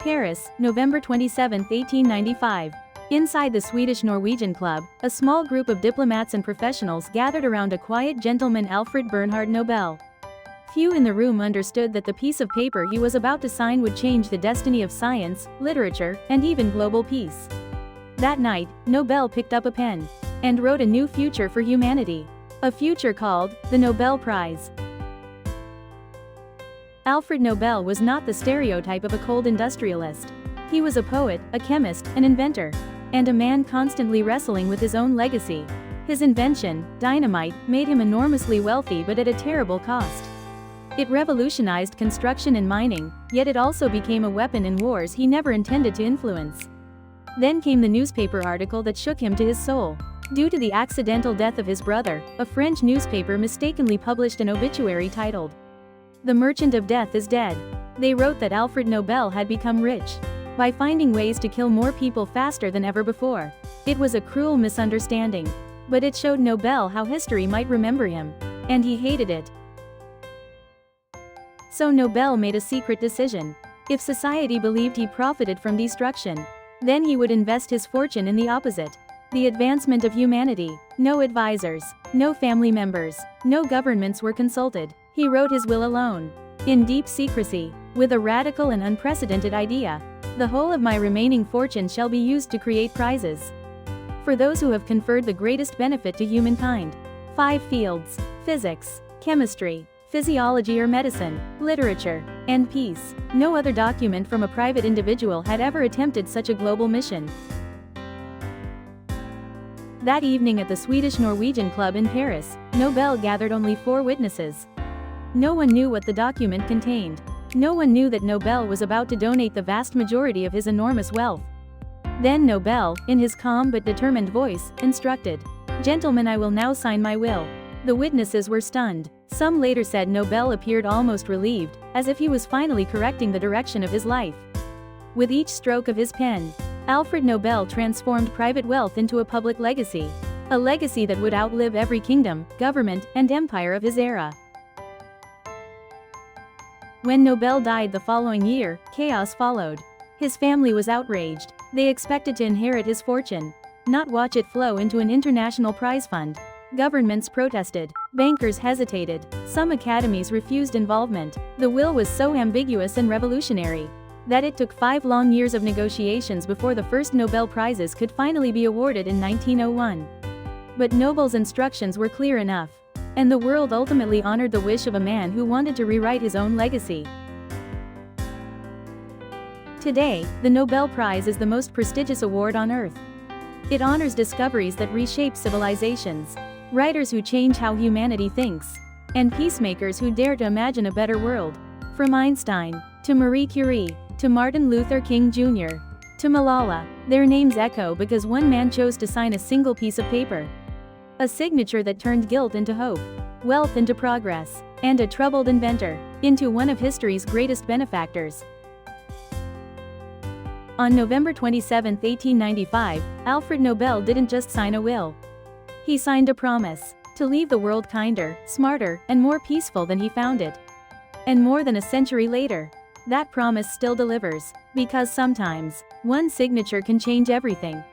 Paris, November 27, 1895. Inside the Swedish-Norwegian Club, a small group of diplomats and professionals gathered around a quiet gentleman, Alfred Nobel. Few in the room understood that the piece of paper he was about to sign would change the destiny of science, literature, and even global peace. That night, Nobel picked up a pen and wrote a new future for humanity. A future called the Nobel Prize. Alfred Nobel was not the stereotype of a cold industrialist. He was a poet, a chemist, an inventor, and a man constantly wrestling with his own legacy. His invention, dynamite, made him enormously wealthy, but at a terrible cost. It revolutionized construction and mining, yet it also became a weapon in wars he never intended to influence. Then came the newspaper article that shook him to his soul. Due to the accidental death of his brother, a French newspaper mistakenly published an obituary titled, "The Merchant of Death is Dead." They wrote that Alfred Nobel had become rich by finding ways to kill more people faster than ever before. It was a cruel misunderstanding, but it showed Nobel how history might remember him, and he hated it. So Nobel made a secret decision. If society believed he profited from destruction, then he would invest his fortune in the opposite. The advancement of humanity. No advisors, no family members, no governments were consulted. He wrote his will alone, in deep secrecy, with a radical and unprecedented idea. The whole of my remaining fortune shall be used to create prizes for those who have conferred the greatest benefit to humankind. 5 fields: physics, chemistry, physiology or medicine, literature, and peace. No other document from a private individual had ever attempted such a global mission. That evening at the Swedish-Norwegian Club in Paris, Nobel gathered only 4 witnesses. No one knew what the document contained. No one knew that Nobel was about to donate the vast majority of his enormous wealth. Then Nobel, in his calm but determined voice, instructed, "Gentlemen, I will now sign my will." The witnesses were stunned. Some later said Nobel appeared almost relieved, as if he was finally correcting the direction of his life. With each stroke of his pen, Alfred Nobel transformed private wealth into a public legacy. A legacy that would outlive every kingdom, government, and empire of his era. When Nobel died the following year, chaos followed. His family was outraged. They expected to inherit his fortune, not watch it flow into an international prize fund. Governments protested. Bankers hesitated. Some academies refused involvement. The will was so ambiguous and revolutionary that it took 5 long years of negotiations before the first Nobel Prizes could finally be awarded in 1901. But Nobel's instructions were clear enough, and the world ultimately honored the wish of a man who wanted to rewrite his own legacy. Today, the Nobel Prize is the most prestigious award on Earth. It honors discoveries that reshape civilizations, writers who change how humanity thinks, and peacemakers who dare to imagine a better world. From Einstein, to Marie Curie, to Martin Luther King Jr., to Malala, their names echo because one man chose to sign a single piece of paper. A signature that turned guilt into hope, wealth into progress, and a troubled inventor into one of history's greatest benefactors. On November 27, 1895, Alfred Nobel didn't just sign a will. He signed a promise to leave the world kinder, smarter, and more peaceful than he found it. And more than a century later, that promise still delivers, because sometimes, one signature can change everything.